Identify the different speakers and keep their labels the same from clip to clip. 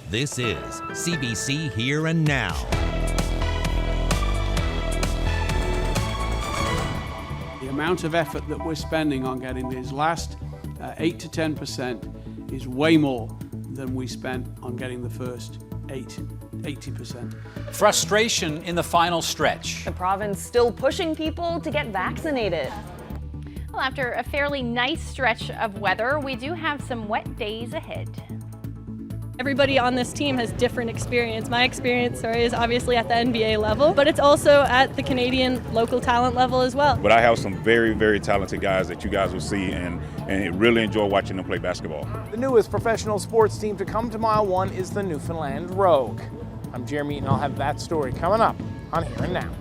Speaker 1: This is CBC Here and Now.
Speaker 2: The amount of effort that we're spending on getting these last 8 to 10% is way more than we spent on getting the first 80%.
Speaker 3: Frustration in the final stretch.
Speaker 4: The province still pushing people to get vaccinated.
Speaker 5: Well, after a fairly nice stretch of weather, we do have some wet days ahead.
Speaker 6: Everybody on this team has different experience. My experience, is obviously at the NBA level, but it's also at the Canadian local talent level as well.
Speaker 7: But I have some very, very talented guys that you guys will see and really enjoy watching them play basketball.
Speaker 8: The newest professional sports team to come to Mile 1 is the Newfoundland Rogue. I'm Jeremy and I'll have that story coming up on Here and Now.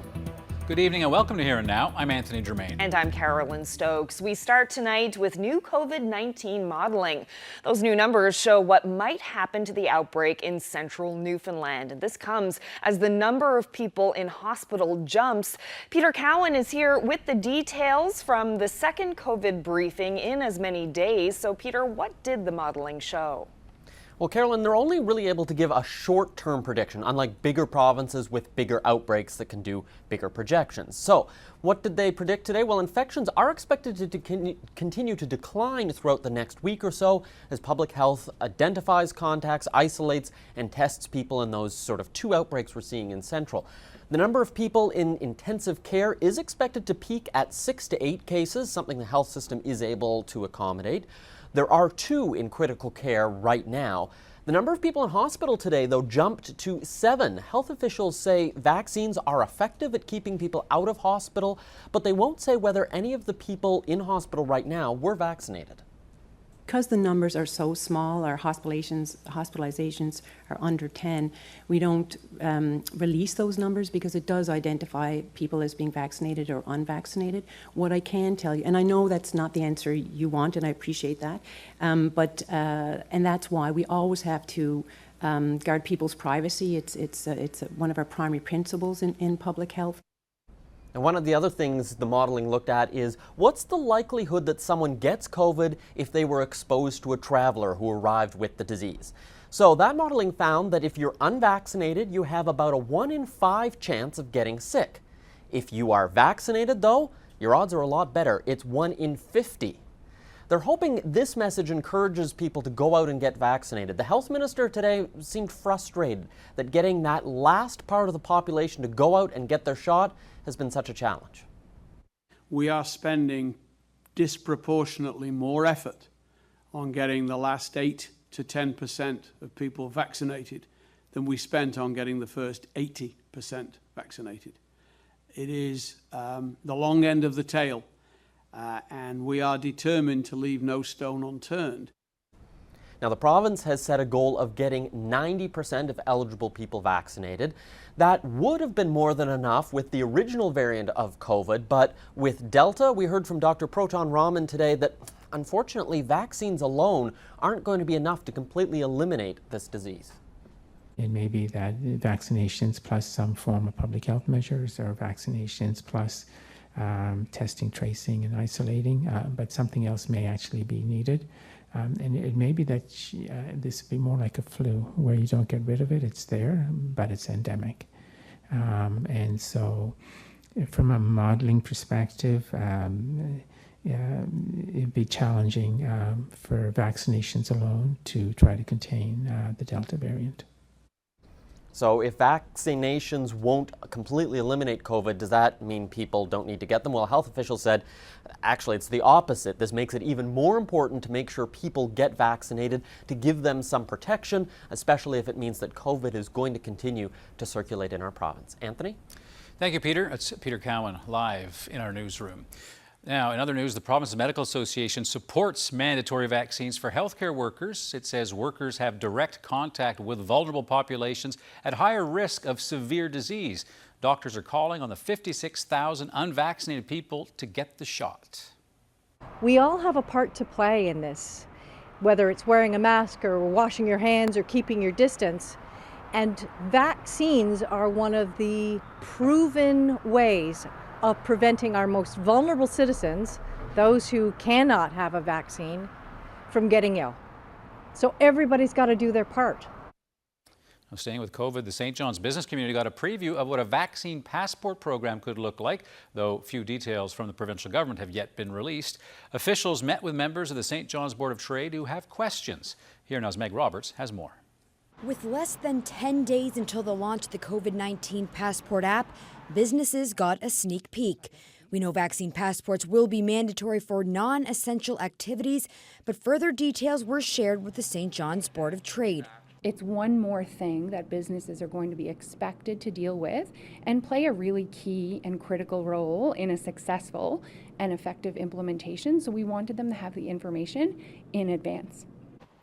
Speaker 3: Good evening and welcome to Here and Now. I'm Anthony Germain.
Speaker 4: And I'm Carolyn Stokes. We start tonight with new COVID-19 modeling. Those new numbers show what might happen to the outbreak in central Newfoundland. And this comes as the number of people in hospital jumps. Peter Cowan is here with the details from the second COVID briefing in as many days. So Peter, what did the modeling show?
Speaker 9: Well, Carolyn, they're only really able to give a short-term prediction, unlike bigger provinces with bigger outbreaks that can do bigger projections. So, what did they predict today? Well, infections are expected to continue to decline throughout the next week or so as public health identifies contacts, isolates, and tests people in those sort of two outbreaks we're seeing in Central. The number of people in intensive care is expected to peak at 6 to 8 cases, something the health system is able to accommodate. There are 2 in critical care right now. The number of people in hospital today, though, jumped to 7. Health officials say vaccines are effective at keeping people out of hospital, but they won't say whether any of the people in hospital right now were vaccinated.
Speaker 10: Because the numbers are so small, our hospitalizations are under 10, we don't release those numbers because it does identify people as being vaccinated or unvaccinated. What I can tell you, and I know that's not the answer you want, and I appreciate that, and that's why we always have to guard people's privacy. It's one of our primary principles in public health.
Speaker 9: And one of the other things the modeling looked at is what's the likelihood that someone gets COVID if they were exposed to a traveler who arrived with the disease. So that modeling found that if you're unvaccinated, you have about a 1 in 5 chance of getting sick. If you are vaccinated, though, your odds are a lot better. It's 1 in 50. They're hoping this message encourages people to go out and get vaccinated. The health minister today seemed frustrated that getting that last part of the population to go out and get their shot has been such a challenge.
Speaker 2: We are spending disproportionately more effort on getting the last 8 to 10% of people vaccinated than we spent on getting the first 80% vaccinated. It is the long end of the tail. And we are determined to leave no stone unturned.
Speaker 9: Now, the province has set a goal of getting 90% of eligible people vaccinated. That would have been more than enough with the original variant of COVID, but with Delta, we heard from Dr. Proton Rahman today that unfortunately vaccines alone aren't going to be enough to completely eliminate this disease.
Speaker 11: It may be that vaccinations plus some form of public health measures, or vaccinations plus testing, tracing, and isolating, but something else may actually be needed. And it may be that this will be more like a flu, where you don't get rid of it, it's there, but it's endemic. And so from a modeling perspective, it'd be challenging for vaccinations alone to try to contain the Delta variant.
Speaker 9: So if vaccinations won't completely eliminate COVID, does that mean people don't need to get them? Well, health officials said, actually, it's the opposite. This makes it even more important to make sure people get vaccinated, to give them some protection, especially if it means that COVID is going to continue to circulate in our province. Anthony?
Speaker 3: Thank you, Peter. It's Peter Cowan live in our newsroom. Now, in other news, the Provincial Medical Association supports mandatory vaccines for healthcare workers. It says workers have direct contact with vulnerable populations at higher risk of severe disease. Doctors are calling on the 56,000 unvaccinated people to get the shot.
Speaker 12: We all have a part to play in this, whether it's wearing a mask or washing your hands or keeping your distance. And vaccines are one of the proven ways of preventing our most vulnerable citizens, those who cannot have a vaccine, from getting ill. So everybody's got to do their part.
Speaker 3: Staying with COVID, the St. John's business community got a preview of what a vaccine passport program could look like, though few details from the provincial government have yet been released. Officials met with members of the St. John's Board of Trade who have questions. Here now's Meg Roberts has more.
Speaker 13: With less than 10 days until the launch of the COVID-19 Passport app, businesses got a sneak peek. We know vaccine passports will be mandatory for non-essential activities, but further details were shared with the St. John's Board of Trade.
Speaker 14: It's one more thing that businesses are going to be expected to deal with and play a really key and critical role in a successful and effective implementation. So we wanted them to have the information in advance.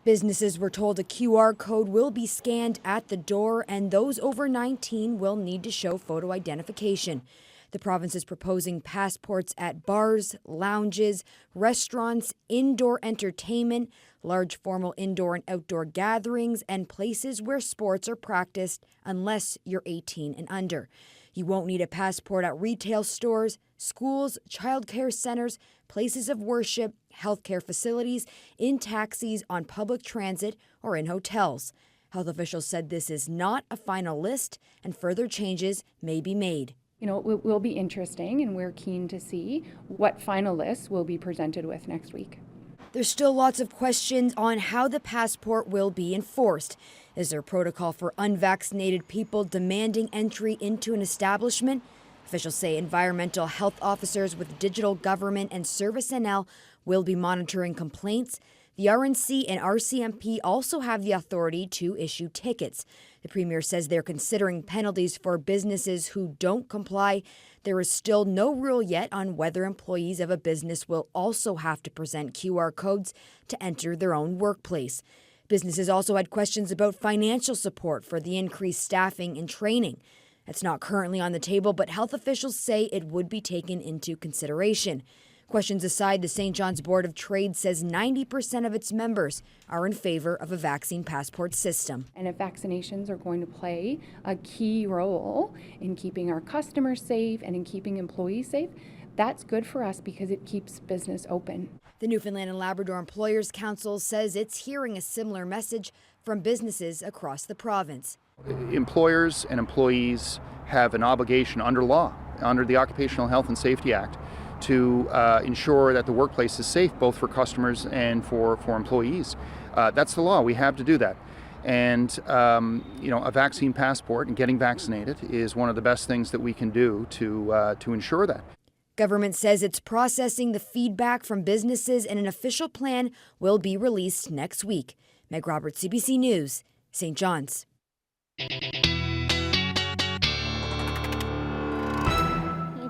Speaker 13: Businesses were told a QR code will be scanned at the door, and those over 19 will need to show photo identification. The province is proposing passports at bars, lounges, restaurants, indoor entertainment, large formal indoor and outdoor gatherings, and places where sports are practiced unless you're 18 and under. You won't need a passport at retail stores, schools, childcare centers, places of worship, healthcare facilities, in taxis, on public transit, or in hotels. Health officials said this is not a final list, and further changes may be made.
Speaker 14: You know, it will be interesting, and we're keen to see what final lists we'll be presented with next week.
Speaker 13: There's still lots of questions on how the passport will be enforced. Is there a protocol for unvaccinated people demanding entry into an establishment? Officials say environmental health officers with Digital Government and Service NL will be monitoring complaints. The RNC and RCMP also have the authority to issue tickets. The Premier says they're considering penalties for businesses who don't comply. There is still no rule yet on whether employees of a business will also have to present QR codes to enter their own workplace. Businesses also had questions about financial support for the increased staffing and training. It's not currently on the table, but health officials say it would be taken into consideration. Questions aside, the St. John's Board of Trade says 90% of its members are in favor of a vaccine passport system.
Speaker 14: And if vaccinations are going to play a key role in keeping our customers safe and in keeping employees safe, that's good for us because it keeps business open.
Speaker 13: The Newfoundland and Labrador Employers Council says it's hearing a similar message from businesses across the province.
Speaker 15: Employers and employees have an obligation under law, under the Occupational Health and Safety Act, to ensure that the workplace is safe both for customers and for employees. That's the law. We have to do that. And a vaccine passport and getting vaccinated is one of the best things that we can do to ensure that.
Speaker 13: Government says it's processing the feedback from businesses, and an official plan will be released next week. Meg Roberts, CBC News, St. John's.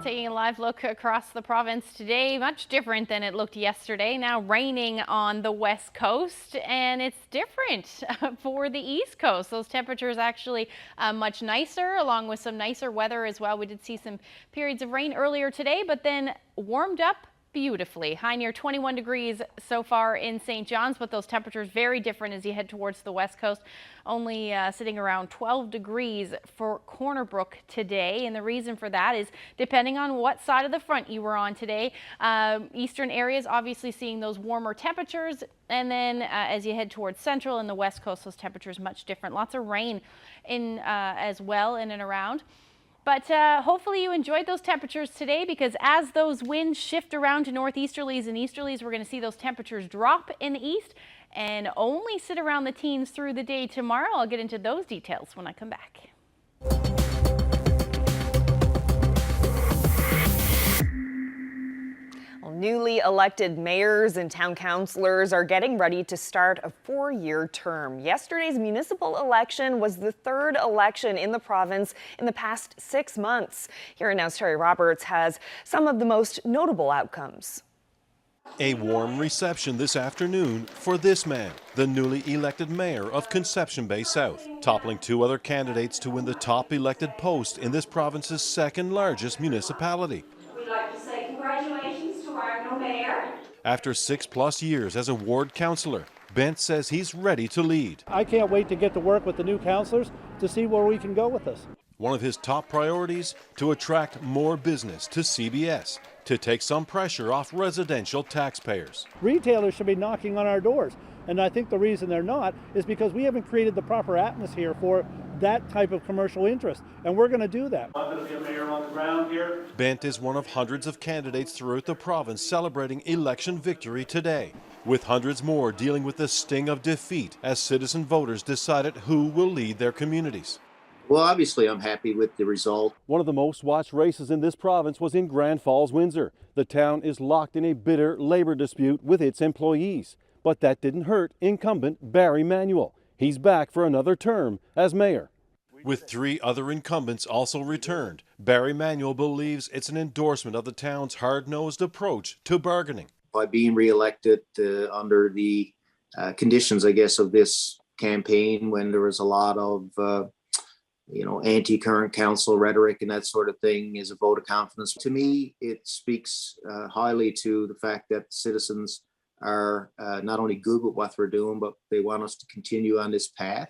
Speaker 5: Taking a live look across the province today, much different than it looked yesterday. Now raining on the west coast, and it's different for the east coast. Those temperatures actually much nicer, along with some nicer weather as well. We did see some periods of rain earlier today, but then warmed up beautifully. High near 21 degrees so far in St. John's, but those temperatures very different as you head towards the west coast. Only sitting around 12 degrees for Corner Brook today. And the reason for that is depending on what side of the front you were on today. Eastern areas obviously seeing those warmer temperatures. And then as you head towards central and the west coast, those temperatures much different. Lots of rain in as well in and around. But hopefully you enjoyed those temperatures today, because as those winds shift around to northeasterlies and easterlies, we're going to see those temperatures drop in the east and only sit around the teens through the day tomorrow. I'll get into those details when I come back.
Speaker 4: Newly elected mayors and town councillors are getting ready to start a 4-year term. Yesterday's municipal election was the third election in the province in the past 6 months. Here now, Terry Roberts has some of the most notable outcomes.
Speaker 16: A warm reception this afternoon for this man, the newly elected mayor of Conception Bay South, toppling 2 other candidates to win the top elected post in this province's second largest municipality.
Speaker 17: We'd like to say congratulations to our new mayor.
Speaker 16: After 6+ years as a ward councillor, Bent says he's ready to lead.
Speaker 18: I can't wait to get to work with the new councillors to see where we can go with this.
Speaker 16: One of his top priorities, to attract more business to CBS, to take some pressure off residential taxpayers.
Speaker 18: Retailers should be knocking on our doors, and I think the reason they're not is because we haven't created the proper atmosphere for that type of commercial interest, and we're going to do that. I'm going to be a mayor on the ground here.
Speaker 16: Bent is one of hundreds of candidates throughout the province celebrating election victory today, with hundreds more dealing with the sting of defeat as citizen voters decided who will lead their communities.
Speaker 19: Well, obviously, I'm happy with the result.
Speaker 16: One of the most watched races in this province was in Grand Falls, Windsor. The town is locked in a bitter labor dispute with its employees. But that didn't hurt incumbent Barry Manuel. He's back for another term as mayor. With 3 other incumbents also returned, Barry Manuel believes it's an endorsement of the town's hard-nosed approach to bargaining.
Speaker 19: By being reelected under the conditions, I guess, of this campaign, when there was a lot of anti-current council rhetoric and that sort of thing, is a vote of confidence. To me, it speaks highly to the fact that citizens are not only good with what we're doing, but they want us to continue on this path.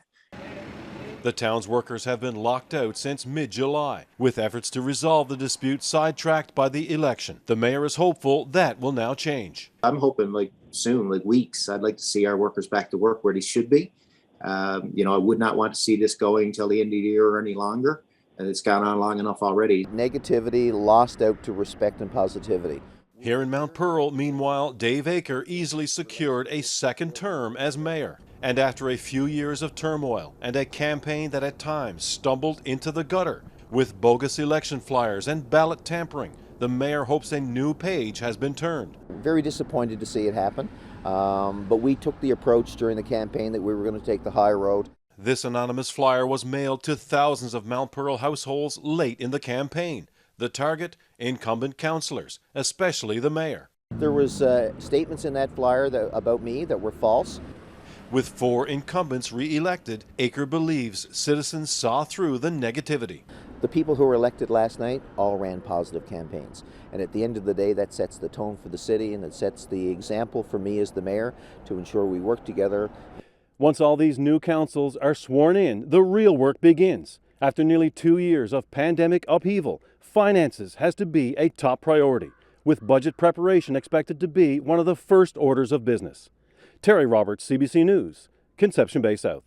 Speaker 16: The town's workers have been locked out since mid-July, with efforts to resolve the dispute sidetracked by the election. The mayor is hopeful that will now change.
Speaker 19: I'm hoping soon, weeks. I'd like to see our workers back to work where they should be. I would not want to see this going till the end of the year or any longer. And it's gone on long enough already.
Speaker 20: Negativity lost out to respect and positivity.
Speaker 16: Here in Mount Pearl, meanwhile, Dave Aker easily secured a second term as mayor. And after a few years of turmoil and a campaign that at times stumbled into the gutter with bogus election flyers and ballot tampering, the mayor hopes a new page has been turned.
Speaker 20: Very disappointed to see it happen, but we took the approach during the campaign that we were going to take the high road.
Speaker 16: This anonymous flyer was mailed to thousands of Mount Pearl households late in the campaign. The target, incumbent councillors, especially the mayor.
Speaker 20: There was statements in that flyer about me that were false.
Speaker 16: With 4 incumbents re-elected, Aker believes citizens saw through the negativity.
Speaker 20: The people who were elected last night all ran positive campaigns. And at the end of the day, that sets the tone for the city, and it sets the example for me as the mayor to ensure we work together.
Speaker 16: Once all these new councils are sworn in, the real work begins. After nearly 2 years of pandemic upheaval, finances has to be a top priority, with budget preparation expected to be one of the first orders of business. Terry Roberts, CBC News, Conception Bay South.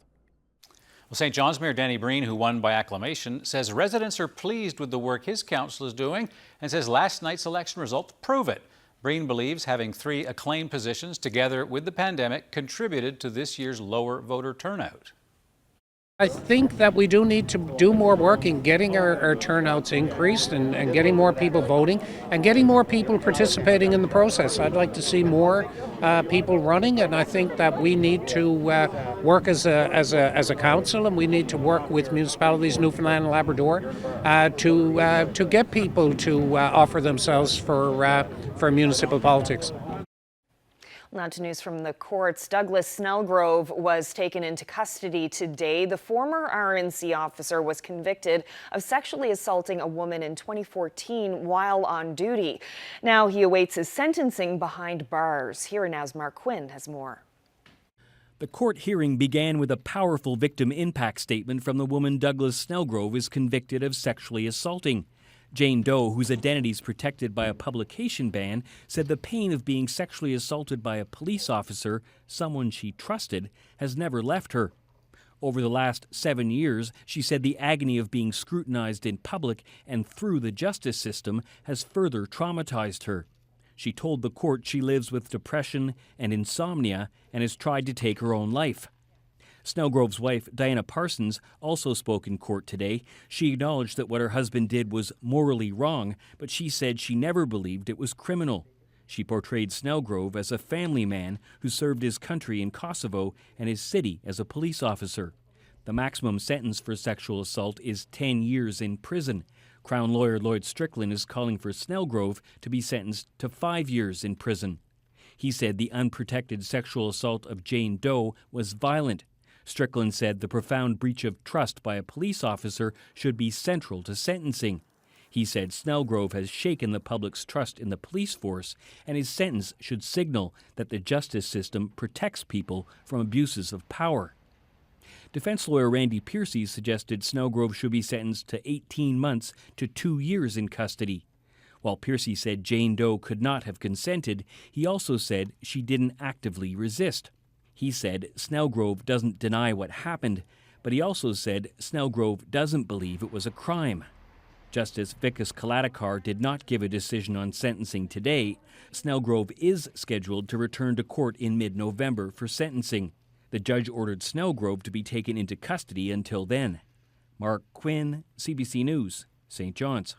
Speaker 3: Well, St. John's Mayor Danny Breen, who won by acclamation, says residents are pleased with the work his council is doing and says last night's election results prove it. Breen believes having 3 acclaimed positions together with the pandemic contributed to this year's lower voter turnout.
Speaker 21: I think that we do need to do more work in getting our turnouts increased and getting more people voting and getting more people participating in the process. I'd like to see more people running, and I think that we need to work as a council, and we need to work with municipalities, Newfoundland and Labrador, to get people to offer themselves for municipal politics.
Speaker 4: Now to news from the courts. Douglas Snellgrove was taken into custody today. The former RNC officer was convicted of sexually assaulting a woman in 2014 while on duty. Now he awaits his sentencing behind bars. Here and Now's Mark Quinn has more.
Speaker 22: The court hearing began with a powerful victim impact statement from the woman Douglas Snellgrove is convicted of sexually assaulting. Jane Doe, whose identity is protected by a publication ban, said the pain of being sexually assaulted by a police officer, someone she trusted, has never left her. Over the last 7 years, she said the agony of being scrutinized in public and through the justice system has further traumatized her. She told the court she lives with depression and insomnia and has tried to take her own life. Snellgrove's wife, Diana Parsons, also spoke in court today. She acknowledged that what her husband did was morally wrong, but she said she never believed it was criminal. She portrayed Snellgrove as a family man who served his country in Kosovo and his city as a police officer. The maximum sentence for sexual assault is 10 years in prison. Crown lawyer Lloyd Strickland is calling for Snellgrove to be sentenced to 5 years in prison. He said the unprotected sexual assault of Jane Doe was violent. Strickland said the profound breach of trust by a police officer should be central to sentencing. He said Snellgrove has shaken the public's trust in the police force, and his sentence should signal that the justice system protects people from abuses of power. Defense lawyer Randy Piercy suggested Snellgrove should be sentenced to 18 months to 2 years in custody. While Piercy said Jane Doe could not have consented, he also said she didn't actively resist. He said Snellgrove doesn't deny what happened, but he also said Snellgrove doesn't believe it was a crime. Justice Vikas Kaladekar did not give a decision on sentencing today. Snellgrove is scheduled to return to court in mid-November for sentencing. The judge ordered Snellgrove to be taken into custody until then. Mark Quinn, CBC News, St. John's.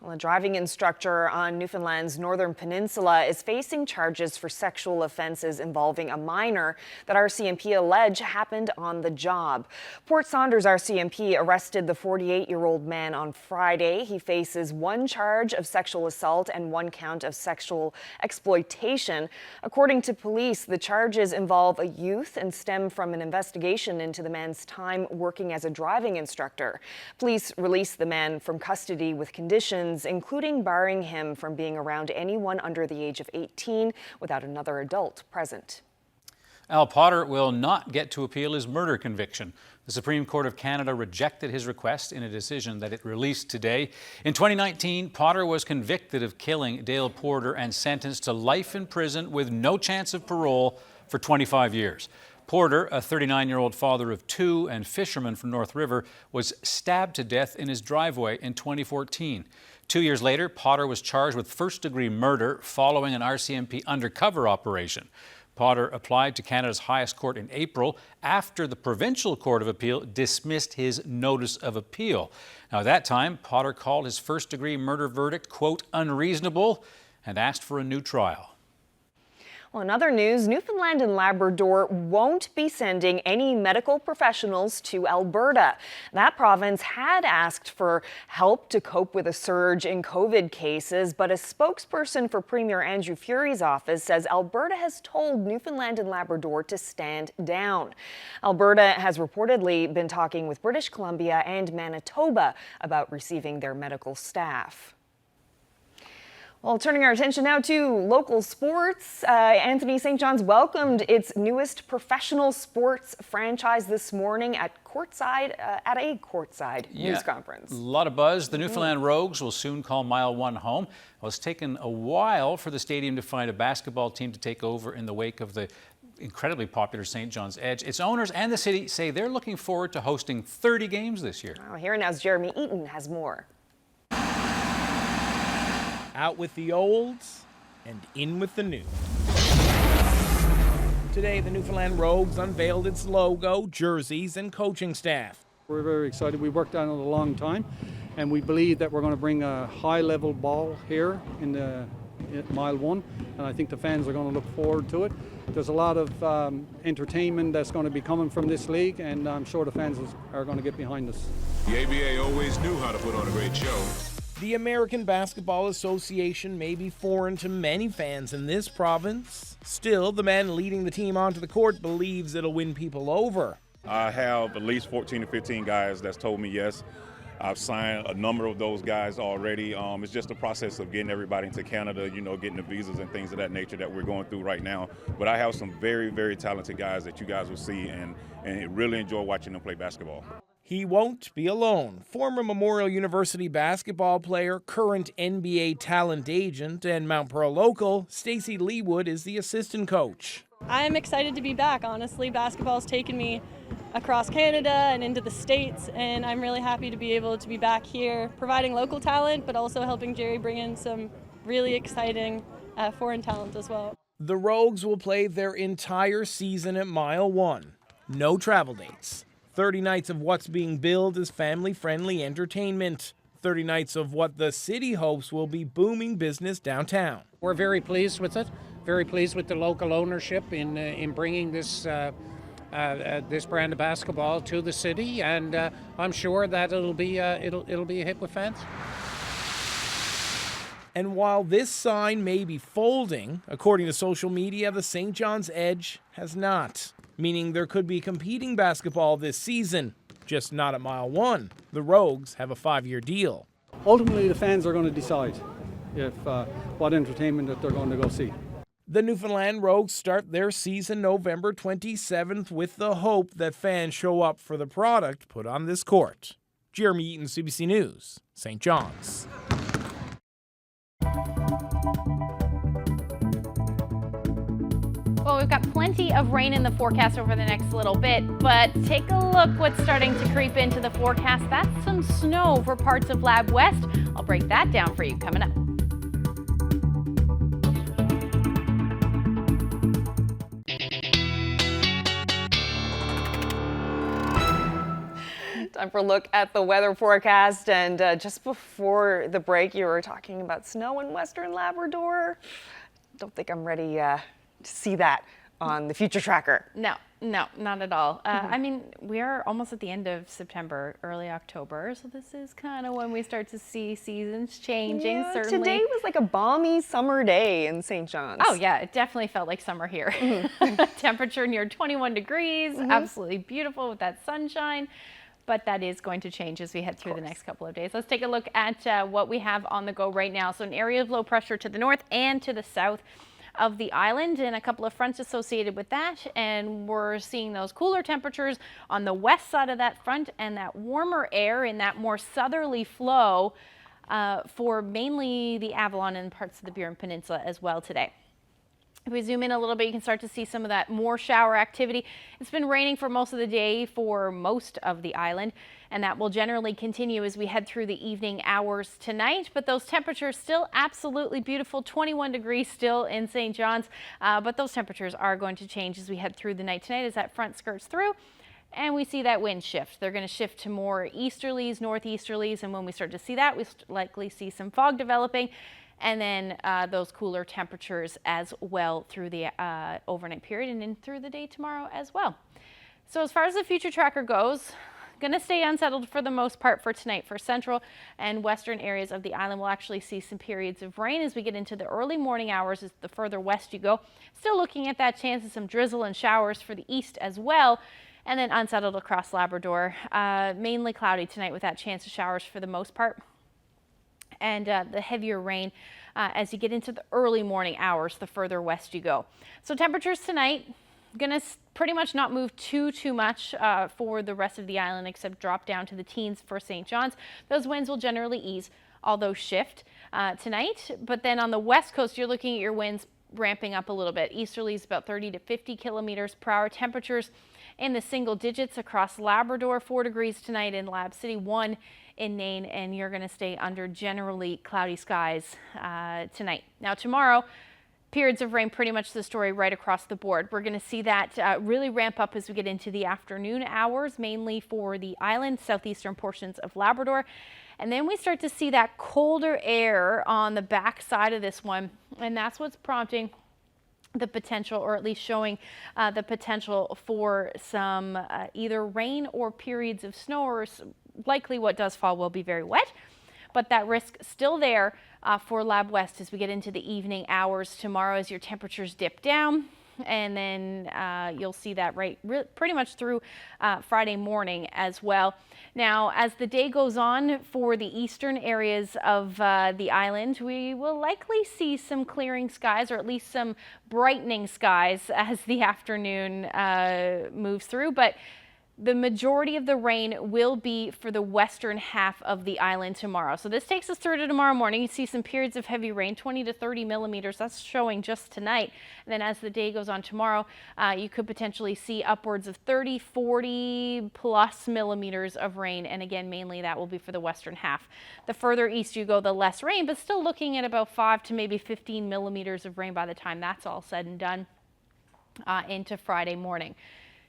Speaker 4: Well, a driving instructor on Newfoundland's northern peninsula is facing charges for sexual offenses involving a minor that RCMP allege happened on the job. Port Saunders RCMP arrested the 48-year-old man on Friday. He faces one charge of sexual assault and one count of sexual exploitation. According to police, the charges involve a youth and stem from an investigation into the man's time working as a driving instructor. Police released the man from custody with conditions, including barring him from being around anyone under the age of 18 without another adult present.
Speaker 3: Al Potter will not get to appeal his murder conviction. The Supreme Court of Canada rejected his request in a decision that it released today. In 2019, Potter was convicted of killing Dale Porter and sentenced to life in prison with no chance of parole for 25 years. Porter, a 39-year-old father of two and fisherman from North River, was stabbed to death in his driveway in 2014. 2 years later, Potter was charged with first-degree murder following an RCMP undercover operation. Potter applied to Canada's highest court in April after the Provincial Court of Appeal dismissed his notice of appeal. Now, at that time, Potter called his first-degree murder verdict, quote, unreasonable, and asked for a new trial.
Speaker 4: Well, in other news, Newfoundland and Labrador won't be sending any medical professionals to Alberta. That province had asked for help to cope with a surge in COVID cases, but a spokesperson for Premier Andrew Furey's office says Alberta has told Newfoundland and Labrador to stand down. Alberta has reportedly been talking with British Columbia and Manitoba about receiving their medical staff. Well, turning our attention now to local sports, Anthony St. John's welcomed its newest professional sports franchise this morning at a courtside news conference.
Speaker 3: A lot of buzz. The Newfoundland Rogues will soon call Mile 1 home. Well, it's taken a while for the stadium to find a basketball team to take over in the wake of the incredibly popular St. John's Edge. Its owners and the city say they're looking forward to hosting 30 games this year.
Speaker 4: Well, here now's Jeremy Eaton has more.
Speaker 8: Out with the olds and in with the new. Today, the Newfoundland Rogues unveiled its logo, jerseys, and coaching staff.
Speaker 18: We're very excited. We worked on it a long time, and we believe that we're going to bring a high-level ball here in Mile 1, and I think the fans are going to look forward to it. There's a lot of entertainment that's going to be coming from this league, and I'm sure the fans are going to get behind us.
Speaker 1: The ABA always knew how to put on a great show.
Speaker 8: The American Basketball Association may be foreign to many fans in this province. Still, the man leading the team onto the court believes it'll win people over.
Speaker 7: I have at least 14 to 15 guys that's told me yes. I've signed a number of those guys already. It's just a process of getting everybody into Canada, getting the visas and things of that nature that we're going through right now. But I have some very, very talented guys that you guys will see and really enjoy watching them play basketball.
Speaker 8: He won't be alone. Former Memorial University basketball player, current NBA talent agent, and Mount Pearl local, Stacey Leewood is the assistant coach.
Speaker 6: I'm excited to be back, honestly. Basketball's taken me across Canada and into the States, and I'm really happy to be able to be back here, providing local talent, but also helping Jerry bring in some really exciting foreign talent as well.
Speaker 8: The Rogues will play their entire season at Mile 1. No travel dates. 30 nights of what's being billed as family-friendly entertainment. 30 nights of what the city hopes will be booming business downtown.
Speaker 21: We're very pleased with it. Very pleased with the local ownership in bringing this this brand of basketball to the city, and I'm sure that it'll be a hit with fans.
Speaker 8: And while this sign may be folding, according to social media, the St. John's Edge has not. Meaning there could be competing basketball this season, just not at Mile 1. The Rogues have a 5-year deal.
Speaker 18: Ultimately, the fans are going to decide what entertainment that they're going to go see.
Speaker 8: The Newfoundland Rogues start their season November 27th with the hope that fans show up for the product put on this court. Jeremy Eaton, CBC News, St. John's.
Speaker 5: Well, we've got plenty of rain in the forecast over the next little bit, but take a look what's starting to creep into the forecast. That's some snow for parts of Lab West. I'll break that down for you coming up.
Speaker 4: Time for a look at the weather forecast. And just before the break, you were talking about snow in Western Labrador. Don't think I'm ready to see that on the future tracker.
Speaker 5: No, not at all. I mean, we are almost at the end of September, early October, so this is kind of when we start to see seasons changing,
Speaker 4: Yeah,
Speaker 5: certainly.
Speaker 4: today was like a balmy summer day in St. John's.
Speaker 5: Oh yeah, it definitely felt like summer here. Temperature near 21 degrees, absolutely beautiful with that sunshine. But that is going to change as we head through the next couple of days. Let's take a look at what we have on the go right now. So an area of low pressure to the north and to the south of the island, and a couple of fronts associated with that. And we're seeing those cooler temperatures on the west side of that front and that warmer air in that more southerly flow for mainly the Avalon and parts of the Burin Peninsula as well today. If we zoom in a little bit, you can start to see some of that more shower activity. It's been raining for most of the day for most of the island, and that will generally continue as we head through the evening hours tonight. But those temperatures still absolutely beautiful, 21 degrees still in St. John's. But those temperatures are going to change as we head through the night tonight as that front skirts through. And we see that wind shift. They're going to shift to more easterlies, northeasterlies, and when we start to see that, we likely see some fog developing. And then those cooler temperatures as well through the overnight period and in through the day tomorrow as well. So as far as the future tracker goes, going to stay unsettled for the most part for tonight. For central and western areas of the island, we'll actually see some periods of rain as we get into the early morning hours as the further west you go. Still looking at that chance of some drizzle and showers for the east as well. And then unsettled across Labrador, mainly cloudy tonight with that chance of showers for the most part. And the heavier rain as you get into the early morning hours, the further west you go. So temperatures tonight, going to pretty much not move too much for the rest of the island, except drop down to the teens for St. John's. Those winds will generally ease, although shift tonight. But then on the west coast, you're looking at your winds ramping up a little bit. Easterlies about 30 to 50 kilometers per hour. Temperatures in the single digits across Labrador, 4 degrees tonight in Lab City, 1 in Nain, and you're going to stay under generally cloudy skies tonight. Now tomorrow, periods of rain, pretty much the story right across the board. We're going to see that really ramp up as we get into the afternoon hours, mainly for the island, southeastern portions of Labrador. And then we start to see that colder air on the back side of this one, and that's what's prompting the potential, or at least showing the potential for some either rain or periods of snow, or likely what does fall will be very wet. But that risk still there for Lab West as we get into the evening hours tomorrow as your temperatures dip down. And then you'll see that pretty much through Friday morning as well. Now, as the day goes on for the eastern areas of the island, we will likely see some clearing skies, or at least some brightening skies as the afternoon moves through. But the majority of the rain will be for the western half of the island tomorrow. So this takes us through to tomorrow morning. You see some periods of heavy rain, 20 to 30 millimeters. That's showing just tonight. And then as the day goes on tomorrow, you could potentially see upwards of 30, 40 plus millimeters of rain. And again, mainly that will be for the western half. The further east you go, the less rain, but still looking at about 5 to maybe 15 millimeters of rain by the time that's all said and done into Friday morning.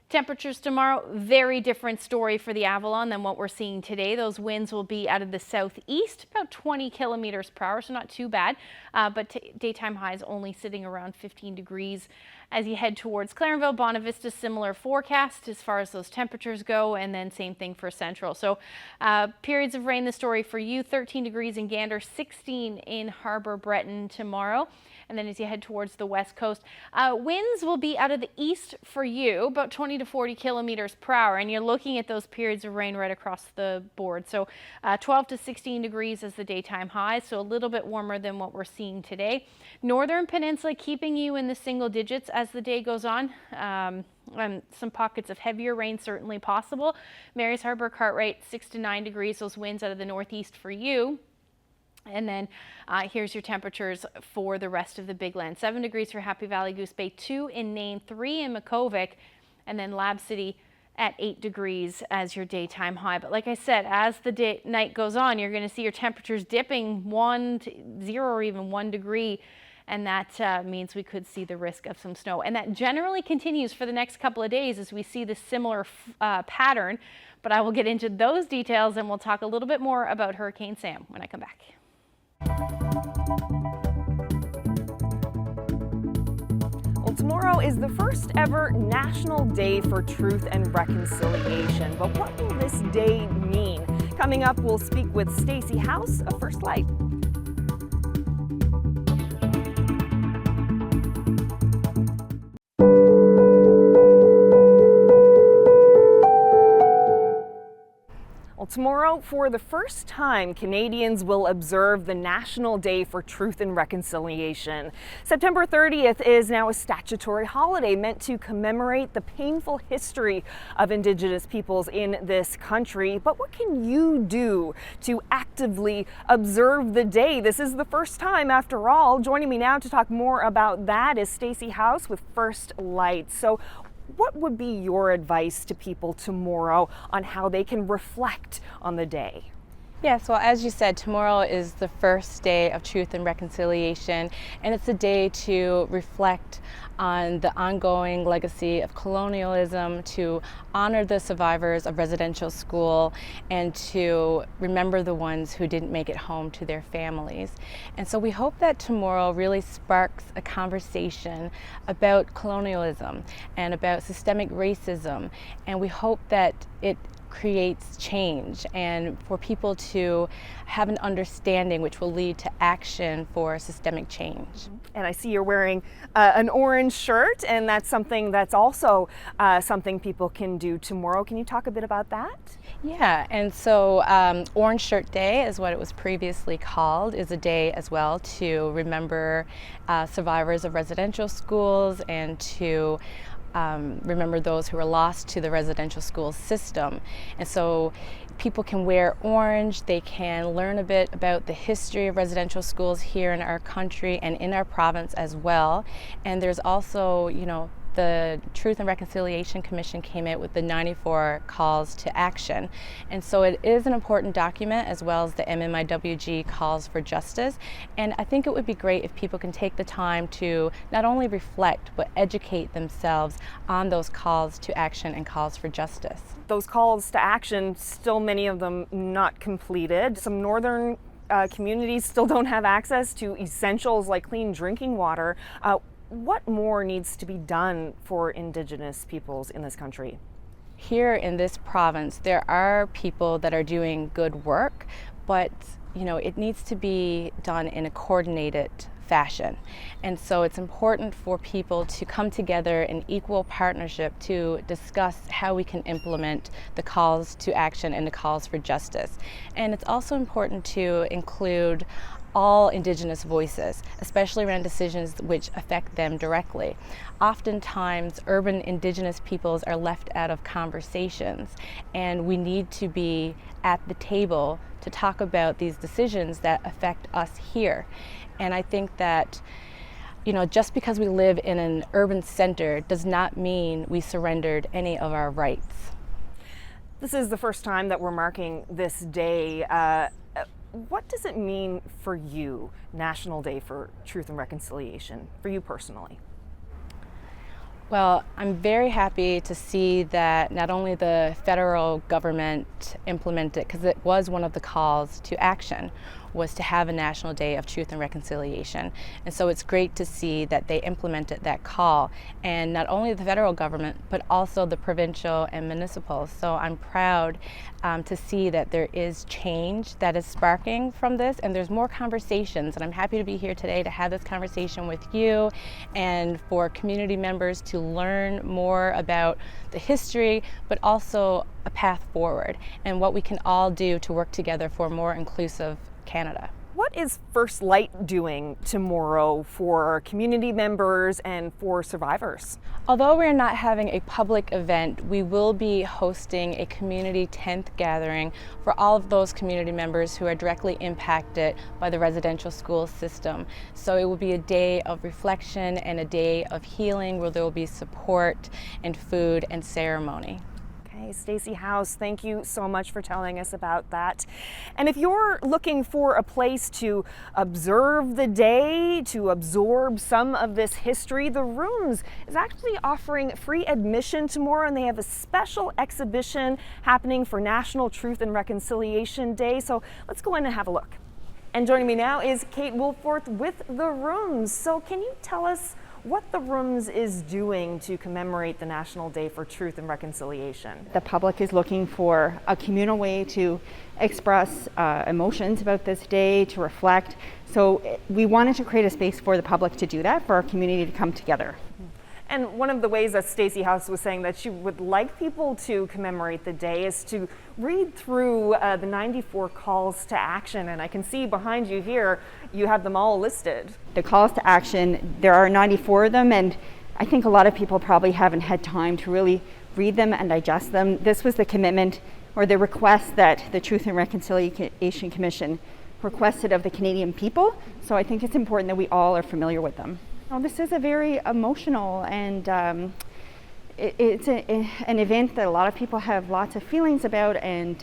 Speaker 5: Temperatures tomorrow, very different story for the Avalon than what we're seeing today. Those winds will be out of the southeast, about 20 kilometers per hour, so not too bad. But daytime highs only sitting around 15 degrees. As you head towards Clarenville, Bonavista, similar forecast as far as those temperatures go, and then same thing for Central. So periods of rain, the story for you, 13 degrees in Gander, 16 in Harbour Breton tomorrow. And then as you head towards the west coast, winds will be out of the east for you, about 20 to 40 kilometers per hour. And you're looking at those periods of rain right across the board. So 12 to 16 degrees as the daytime highs, so a little bit warmer than what we're seeing today. Northern Peninsula keeping you in the single digits as the day goes on. Some pockets of heavier rain certainly possible. Mary's Harbour, Cartwright, 6 to 9 degrees, those winds out of the northeast for you. And then here's your temperatures for the rest of the Big Land. 7 degrees for Happy Valley, Goose Bay, 2 in Nain, 3 in Makkovik, and then Lab City at 8 degrees as your daytime high. But like I said, as the night goes on, you're going to see your temperatures dipping 1 to 0 or even 1 degree. And that means we could see the risk of some snow. And that generally continues for the next couple of days as we see this similar pattern. But I will get into those details and we'll talk a little bit more about Hurricane Sam when I come back.
Speaker 4: Well, tomorrow is the first ever National Day for Truth and Reconciliation. But what will this day mean? Coming up, we'll speak with Stacey House of First Light. Well, tomorrow, for the first time, Canadians will observe the National Day for Truth and Reconciliation. September 30th is now a statutory holiday meant to commemorate the painful history of Indigenous peoples in this country. But what can you do to actively observe the day? This is the first time, after all. Joining me now to talk more about that is Stacey House with First Light. So, what would be your advice to people tomorrow on how they can reflect on the day?
Speaker 2: Yes, well, as you said, tomorrow is the first day of Truth and Reconciliation, and it's a day to reflect on the ongoing legacy of colonialism, to honor the survivors of residential school, and to remember the ones who didn't make it home to their families. And so we hope that tomorrow really sparks a conversation about colonialism and about systemic racism, and we hope that it creates change and for people to have an understanding which will lead to action for systemic change.
Speaker 4: And I see you're wearing an orange shirt, and that's something that's also something people can do tomorrow. Can you talk a bit about that?
Speaker 2: Yeah, and so Orange Shirt Day is what it was previously called, is a day as well to remember survivors of residential schools and to remember those who were lost to the residential school system. And so people can wear orange, they can learn a bit about the history of residential schools here in our country and in our province as well. And there's also, you know, the Truth and Reconciliation Commission came out with the 94 calls to action. And so it is an important document, as well as the MMIWG calls for justice. And I think it would be great if people can take the time to not only reflect, but educate themselves on those calls to action and calls for justice.
Speaker 4: Those calls to action, still many of them not completed. Some northern communities still don't have access to essentials like clean drinking water. What more needs to be done for Indigenous peoples in this country?
Speaker 2: Here in this province, there are people that are doing good work, but you know, it needs to be done in a coordinated fashion. And so it's important for people to come together in equal partnership to discuss how we can implement the calls to action and the calls for justice. And it's also important to include all Indigenous voices, especially around decisions which affect them directly. Oftentimes, urban Indigenous peoples are left out of conversations, and we need to be at the table to talk about these decisions that affect us here. And I think that, you know, just because we live in an urban center does not mean we surrendered any of our rights.
Speaker 4: This is the first time that we're marking this day. What does it mean for you, National Day for Truth and Reconciliation, for you personally?
Speaker 2: Well, I'm very happy to see that not only the federal government implemented, because it was one of the calls to action, was to have a National Day of Truth and Reconciliation. And so it's great to see that they implemented that call, and not only the federal government, but also the provincial and municipal. So I'm proud to see that there is change that is sparking from this, and there's more conversations. And I'm happy to be here today to have this conversation with you and for community members to learn more about the history, but also a path forward and what we can all do to work together for a more inclusive Canada.
Speaker 4: What is First Light doing tomorrow for community members and for survivors?
Speaker 2: Although we're not having a public event, we will be hosting a community 10th gathering for all of those community members who are directly impacted by the residential school system. So it will be a day of reflection and a day of healing where there will be support and food and ceremony.
Speaker 4: Stacey House, thank you so much for telling us about that. And if you're looking for a place to observe the day, to absorb some of this history, the Rooms is actually offering free admission tomorrow, and they have a special exhibition happening for National Truth and Reconciliation Day. So let's go in and have a look. And joining me now is Kate Wolforth with the Rooms. So can you tell us what the Rooms is doing to commemorate the National Day for Truth and Reconciliation?
Speaker 10: The public is looking for a communal way to express emotions about this day, to reflect. So we wanted to create a space for the public to do that, for our community to come together.
Speaker 4: And one of the ways that Stacey House was saying that she would like people to commemorate the day is to read through the 94 calls to action. And I can see behind you here, you have them all listed.
Speaker 10: The calls to action, there are 94 of them, and I think a lot of people probably haven't had time to really read them and digest them. This was the commitment or the request that the Truth and Reconciliation Commission requested of the Canadian people. So I think it's important that we all are familiar with them. This is a very emotional and it's an event that a lot of people have lots of feelings about, and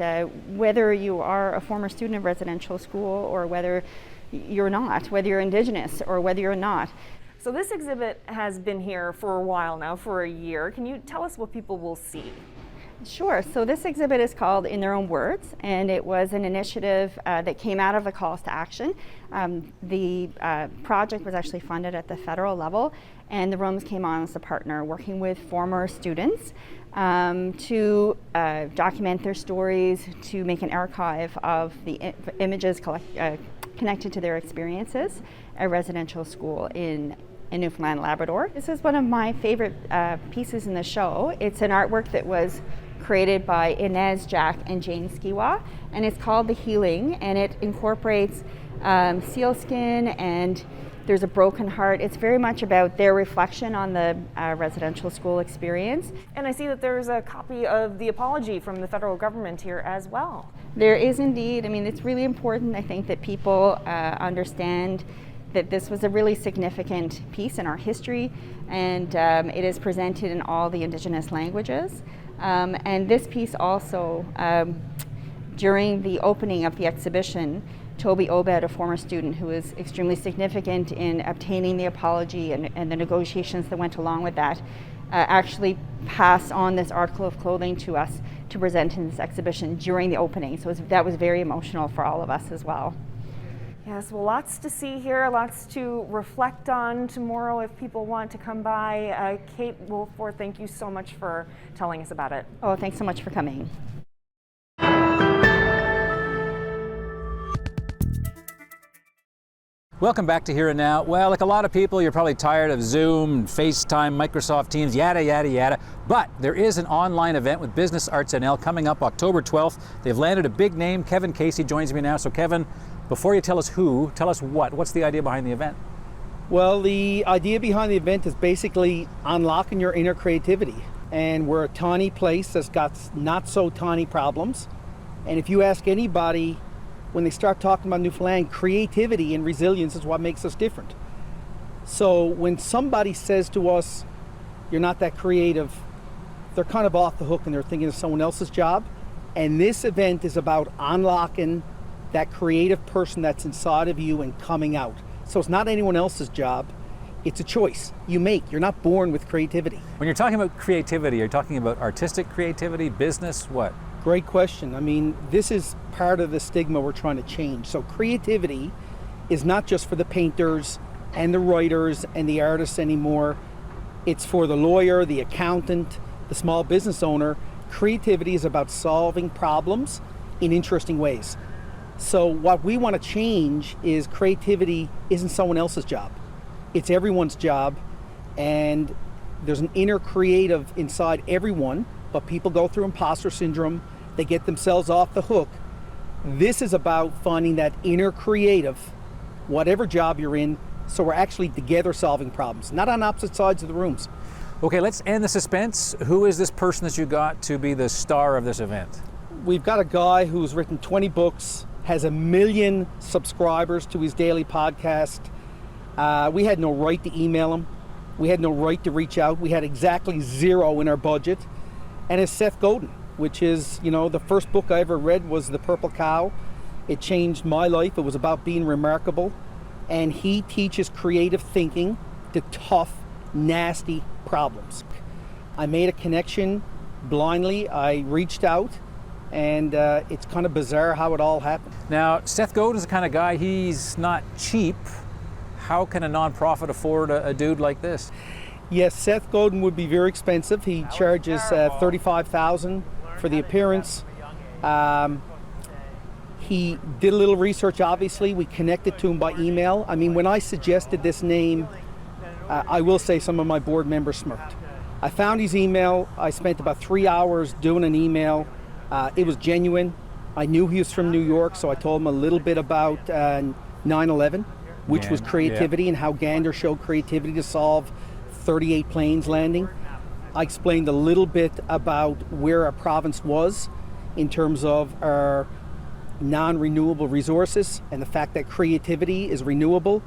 Speaker 10: whether you are a former student of residential school or whether you're not, whether you're Indigenous or whether you're not.
Speaker 4: So this exhibit has been here for a while now, for a year. Can you tell us what people will see?
Speaker 10: Sure. So this exhibit is called In Their Own Words, and it was an initiative that came out of the calls to action. The project was actually funded at the federal level, and the Rooms came on as a partner, working with former students to document their stories, to make an archive of the images connected to their experiences at residential school in Newfoundland and Labrador. This is one of my favorite pieces in the show. It's an artwork that was created by Inez, Jack, and Jane Skiwa, and it's called The Healing, and it incorporates sealskin, and there's a broken heart. It's very much about their reflection on the residential school experience.
Speaker 4: And I see that there's a copy of the apology from the federal government here as well.
Speaker 10: There is indeed. I mean, it's really important, I think, that people understand that this was a really significant piece in our history, and it is presented in all the Indigenous languages. And this piece also, during the opening of the exhibition, Toby Obed, a former student who was extremely significant in obtaining the apology and the negotiations that went along with that, actually passed on this article of clothing to us to present in this exhibition during the opening. So that was very emotional for all of us as well.
Speaker 4: Yes, well, lots to see here, lots to reflect on tomorrow if people want to come by. Kate Wolforth, thank you so much for telling us about it.
Speaker 10: Oh, thanks so much for coming.
Speaker 3: Welcome back to Here and Now. Well, like a lot of people, you're probably tired of Zoom, FaceTime, Microsoft Teams, yada, yada, yada. But there is an online event with Business Arts NL coming up October 12th. They've landed a big name. Kevin Casey joins me now. So Kevin, before you tell us who, tell us what. What's the idea behind the event?
Speaker 11: Well, the idea behind the event is basically unlocking your inner creativity. And we're a tiny place that's got not so tiny problems. And if you ask anybody, when they start talking about Newfoundland, creativity and resilience is what makes us different. So when somebody says to us, you're not that creative, they're kind of off the hook and they're thinking it's someone else's job. And this event is about unlocking that creative person that's inside of you and coming out. So it's not anyone else's job. It's a choice you make. You're not born with creativity.
Speaker 3: When you're talking about creativity, you're talking about artistic creativity, business, what?
Speaker 11: Great question. I mean, this is part of the stigma we're trying to change. So creativity is not just for the painters and the writers and the artists anymore. It's for the lawyer, the accountant, the small business owner. Creativity is about solving problems in interesting ways. So what we want to change is creativity isn't someone else's job. It's everyone's job, and there's an inner creative inside everyone, but people go through imposter syndrome. They get themselves off the hook. This is about finding that inner creative, whatever job you're in, so we're actually together solving problems, not on opposite sides of the rooms.
Speaker 3: Okay, let's end the suspense. Who is this person that you got to be the star of this event?
Speaker 11: We've got a guy who's written 20 books, has 1 million subscribers to his daily podcast. We had no right to email him. We had no right to reach out. We had exactly zero in our budget. And it's Seth Godin, which is, the first book I ever read was The Purple Cow. It changed my life. It was about being remarkable. And he teaches creative thinking to tough, nasty problems. I made a connection blindly. I reached out, and it's kind of bizarre how it all happened.
Speaker 3: Now, Seth Godin's the kind of guy, he's not cheap. How can a nonprofit afford a dude like this?
Speaker 11: Yes, Seth Godin would be very expensive. He charges $35,000 for the appearance. He did a little research, obviously. We connected to him by email. I mean, when I suggested this name, I will say some of my board members smirked. I found his email. I spent about 3 hours doing an email. It was genuine. I knew he was from New York, so I told him a little bit about 9/11, which was creativity and how Gander showed creativity to solve 38 planes landing. I explained a little bit about where our province was in terms of our non-renewable resources and the fact that creativity is renewable.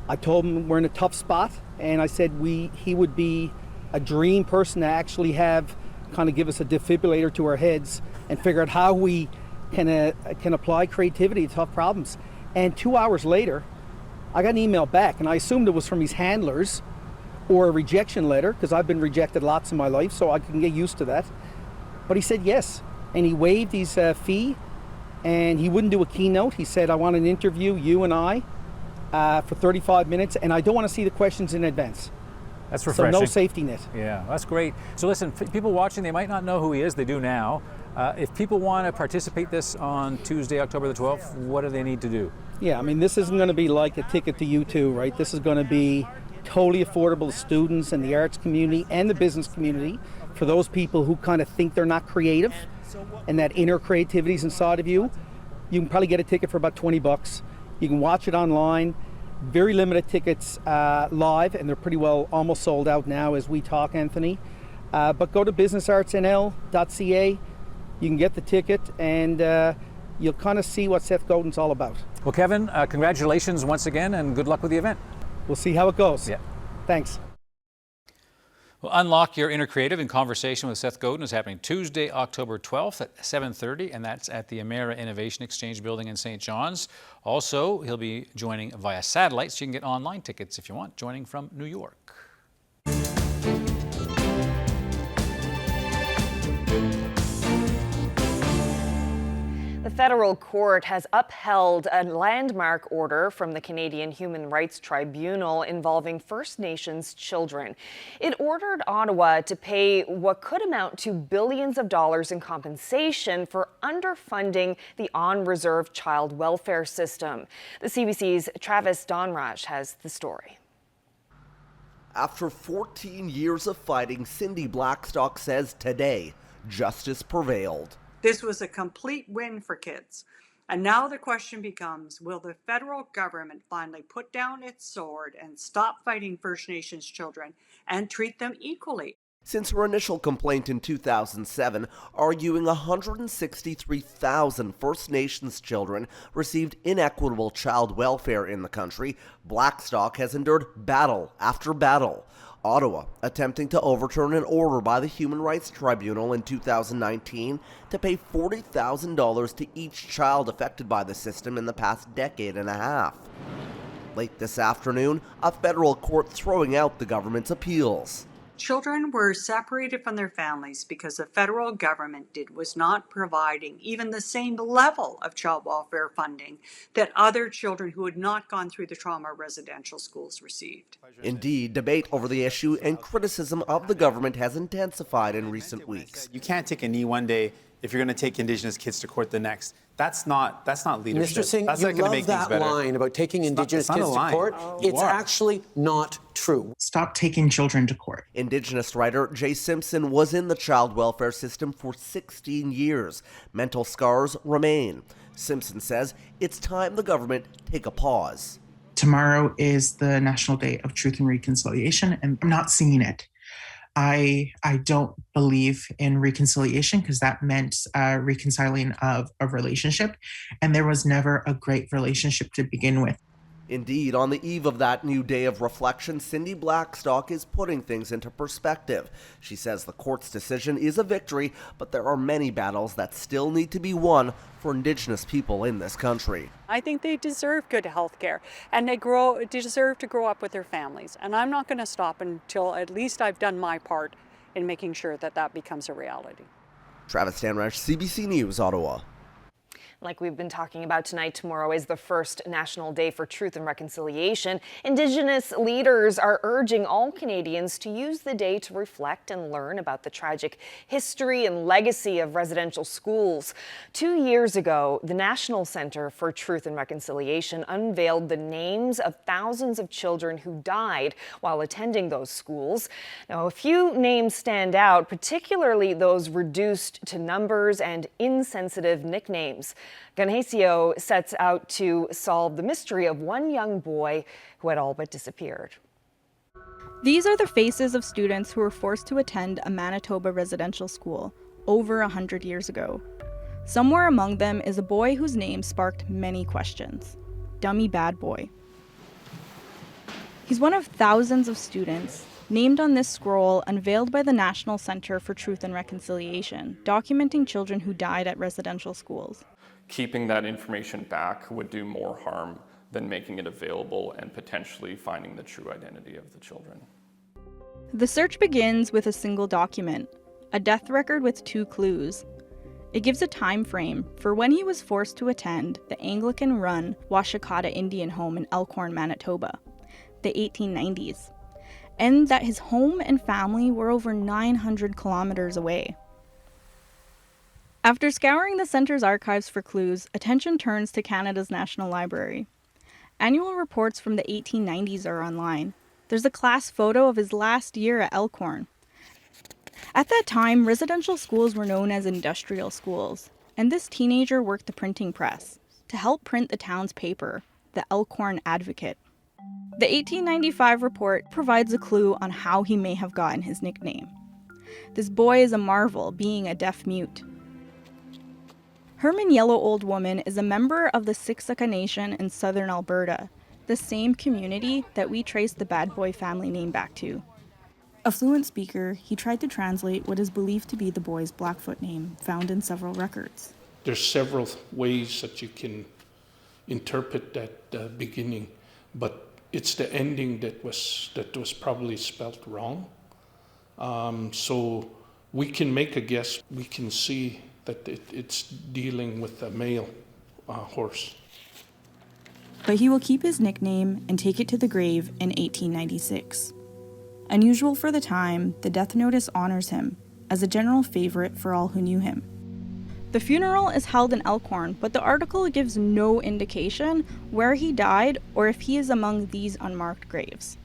Speaker 11: I told him we're in a tough spot, and I said he would be a dream person to actually have kind of give us a defibrillator to our heads and figure out how we can apply creativity to tough problems. And 2 hours later, I got an email back, and I assumed it was from his handlers or a rejection letter, because I've been rejected lots in my life, so I can get used to that. But he said yes, and he waived his fee, and he wouldn't do a keynote. He said, I want an interview, you and I, for 35 minutes, and I don't want to see the questions in advance.
Speaker 3: That's refreshing.
Speaker 11: So no safety net.
Speaker 3: Yeah, that's great. So listen, people watching, they might not know who he is. They do now. If people want to participate this on Tuesday, October the 12th, what do they need to do?
Speaker 11: Yeah, I mean, this isn't going to be like a ticket to U2, right? This is going to be totally affordable to students and the arts community and the business community, for those people who kind of think they're not creative and that inner creativity is inside of you. You can probably get a ticket for about $20. You can watch it online. Very limited tickets live, and they're pretty well almost sold out now as we talk, Anthony. But go to businessartsnl.ca. You can get the ticket, and you'll kind of see what Seth Godin's all about.
Speaker 3: Well, Kevin, congratulations once again, and good luck with the event.
Speaker 11: We'll see how it goes.
Speaker 3: Yeah.
Speaker 11: Thanks.
Speaker 3: Well, Unlock Your Inner Creative in Conversation with Seth Godin is happening Tuesday, October 12th at 7:30, and that's at the Amera Innovation Exchange Building in St. John's. Also, he'll be joining via satellite, so you can get online tickets if you want, joining from New York.
Speaker 4: The federal court has upheld a landmark order from the Canadian Human Rights Tribunal involving First Nations children. It ordered Ottawa to pay what could amount to billions of dollars in compensation for underfunding the on-reserve child welfare system. The CBC's Travis Donraj has the story.
Speaker 9: After 14 years of fighting, Cindy Blackstock says today, justice prevailed.
Speaker 12: This was a complete win for kids. And now the question becomes, will the federal government finally put down its sword and stop fighting First Nations children and treat them equally?
Speaker 9: Since her initial complaint in 2007, arguing 163,000 First Nations children received inequitable child welfare in the country, Blackstock has endured battle after battle. Ottawa attempting to overturn an order by the Human Rights Tribunal in 2019 to pay $40,000 to each child affected by the system in the past decade and a half. Late this afternoon, a federal court throwing out the government's appeals.
Speaker 12: Children were separated from their families because the federal government was not providing even the same level of child welfare funding that other children who had not gone through the trauma residential schools received.
Speaker 9: Indeed, debate over the issue and criticism of the government has intensified in recent weeks.
Speaker 23: You can't take a knee one day
Speaker 14: if you're going to take Indigenous kids to court the next. That's not leadership.
Speaker 15: Mr. Singh,
Speaker 14: that's
Speaker 15: you
Speaker 14: not going to
Speaker 15: love
Speaker 14: make things
Speaker 15: that
Speaker 14: better.
Speaker 15: line about taking Indigenous kids to court. It's actually not true.
Speaker 23: Stop taking children to court.
Speaker 9: Indigenous writer Jay Simpson was in the child welfare system for 16 years. Mental scars remain. Simpson says it's time the government take a pause.
Speaker 23: Tomorrow is the National Day of Truth and Reconciliation, and I'm not seeing it. I don't believe in reconciliation because that meant reconciling of a relationship, and there was never a great relationship to begin with.
Speaker 9: Indeed, on the eve of that new day of reflection, Cindy Blackstock is putting things into perspective. She says the court's decision is a victory, but there are many battles that still need to be won for Indigenous people in this country.
Speaker 12: I think they deserve good health care, and they deserve to grow up with their families. And I'm not going to stop until at least I've done my part in making sure that that becomes a reality.
Speaker 9: Travis Stanrash, CBC News, Ottawa.
Speaker 4: Like we've been talking about tonight, tomorrow is the first National Day for Truth and Reconciliation. Indigenous leaders are urging all Canadians to use the day to reflect and learn about the tragic history and legacy of residential schools. 2 years ago, the National Centre for Truth and Reconciliation unveiled the names of thousands of children who died while attending those schools. Now, a few names stand out, particularly those reduced to numbers and insensitive nicknames. Ganhesio sets out to solve the mystery of one young boy who had all but disappeared.
Speaker 24: These are the faces of students who were forced to attend a Manitoba residential school over 100 years ago. Somewhere among them is a boy whose name sparked many questions. Dummy Bad Boy. He's one of thousands of students named on this scroll unveiled by the National Centre for Truth and Reconciliation, documenting children who died at residential schools.
Speaker 25: Keeping that information back would do more harm than making it available and potentially finding the true identity of the children.
Speaker 24: The search begins with a single document, a death record with 2 clues. It gives a time frame for when he was forced to attend the Anglican-run Washakata Indian home in Elkhorn, Manitoba, the 1890s, and that his home and family were over 900 kilometers away. After scouring the centre's archives for clues, attention turns to Canada's National Library. Annual reports from the 1890s are online. There's a class photo of his last year at Elkhorn. At that time, residential schools were known as industrial schools, and this teenager worked the printing press to help print the town's paper, the Elkhorn Advocate. The 1895 report provides a clue on how he may have gotten his nickname. This boy is a marvel, being a deaf mute. Herman Yellow Old Woman is a member of the Siksika Nation in southern Alberta, the same community that we trace the Bad Boy family name back to. A fluent speaker, he tried to translate what is believed to be the boy's Blackfoot name, found in several records.
Speaker 26: There's several ways that you can interpret that beginning, but it's the ending that was probably spelt wrong. So we can make a guess. We can see that it's dealing with a male horse.
Speaker 24: But he will keep his nickname and take it to the grave in 1896. Unusual for the time, the death notice honors him as a general favorite for all who knew him. The funeral is held in Elkhorn, but the article gives no indication where he died or if he is among these unmarked graves.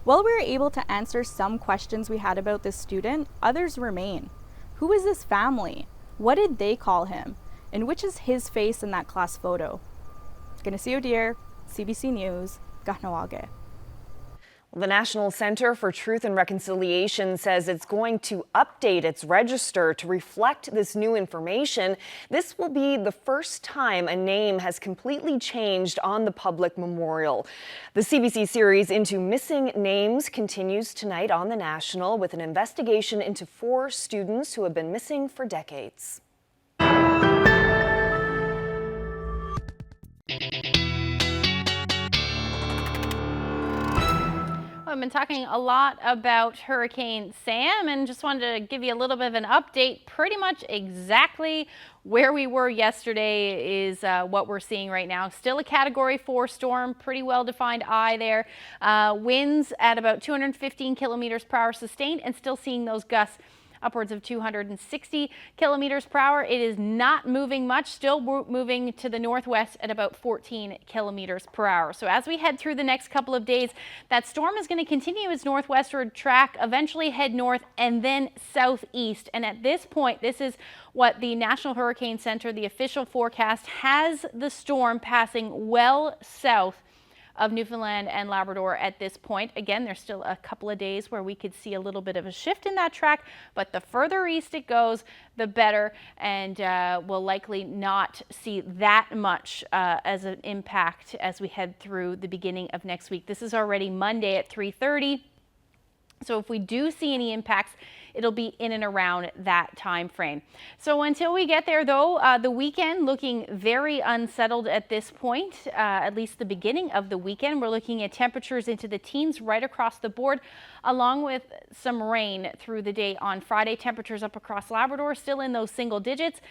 Speaker 24: While we were able to answer some questions we had about this student, others remain. Who is this family? What did they call him? And which is his face in that class photo? Ganhesio Deer, CBC News, Kahnawake.
Speaker 4: The National Centre for Truth and Reconciliation says it's going to update its register to reflect this new information. This will be the first time a name has completely changed on the public memorial. The CBC series into missing names continues tonight on the National with an investigation into 4 students who have been missing for decades.
Speaker 5: I've been talking a lot about Hurricane Sam and just wanted to give you a little bit of an update. Pretty much exactly where we were yesterday is what we're seeing right now. Still a Category 4 storm, pretty well-defined eye there. Winds at about 215 kilometers per hour sustained and still seeing those gusts upwards of 260 kilometers per hour. It is not moving much, still moving to the northwest at about 14 kilometers per hour. So as we head through the next couple of days, that storm is going to continue its northwestward track, eventually head north and then southeast. And at this point, this is what the National Hurricane Center, the official forecast, has the storm passing well south of Newfoundland and Labrador at this point. Again, there's still a couple of days where we could see a little bit of a shift in that track, but the further east it goes, the better, and we'll likely not see that much as an impact as we head through the beginning of next week. This is already Monday at 3:30. So if we do see any impacts, it'll be in and around that time frame. So until we get there, though, the weekend looking very unsettled at this point, at least the beginning of the weekend. We're looking at temperatures into the teens right across the board, along with some rain through the day on Friday. Temperatures up across Labrador, still in those single digits,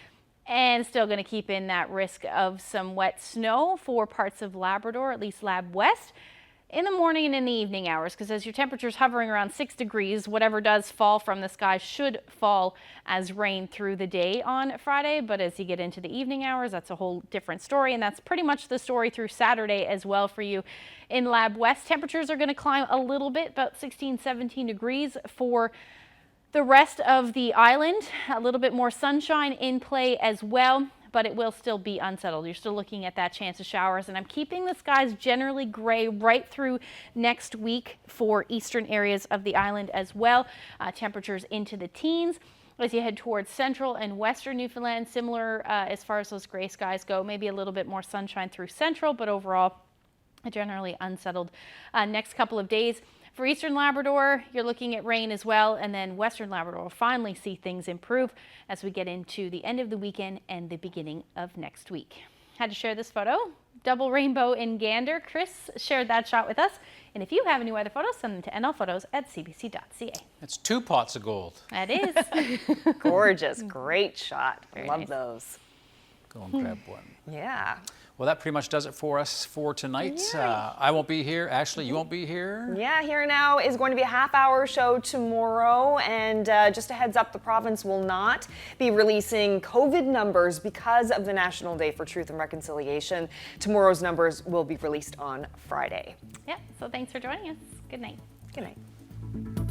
Speaker 5: and still going to keep in that risk of some wet snow for parts of Labrador, at least Lab West, in the morning and in the evening hours, because as your temperature's hovering around 6 degrees, whatever does fall from the sky should fall as rain through the day on Friday. But as you get into the evening hours, that's a whole different story. And that's pretty much the story through Saturday as well for you in Lab West. Temperatures are going to climb a little bit, about 16, 17 degrees for the rest of the island. A little bit more sunshine in play as well, but it will still be unsettled. You're still looking at that chance of showers, and I'm keeping the skies generally gray right through next week for eastern areas of the island as well. Temperatures into the teens. As you head towards central and western Newfoundland, similar as far as those gray skies go, maybe a little bit more sunshine through central, but overall generally unsettled next couple of days. For eastern Labrador, you're looking at rain as well, and then western Labrador will finally see things improve as we get into the end of the weekend and the beginning of next week. Had to share this photo. Double rainbow in Gander. Chris shared that shot with us. And if you have any weather photos, send them to nlphotos@cbc.ca.
Speaker 3: It's 2 pots of gold.
Speaker 5: That is.
Speaker 4: Gorgeous. Great shot.
Speaker 5: Very
Speaker 4: Love
Speaker 5: nice.
Speaker 4: those.
Speaker 3: Go and grab one.
Speaker 4: Yeah.
Speaker 3: Well, that pretty much does it for us for tonight. I won't be here. Ashley, you won't be here.
Speaker 4: Yeah, Here Now is going to be a half-hour show tomorrow, and just a heads up, the province will not be releasing COVID numbers because of the National Day for Truth and Reconciliation. Tomorrow's numbers will be released on Friday.
Speaker 5: Yeah, so thanks for joining us. Good night.
Speaker 4: Good night.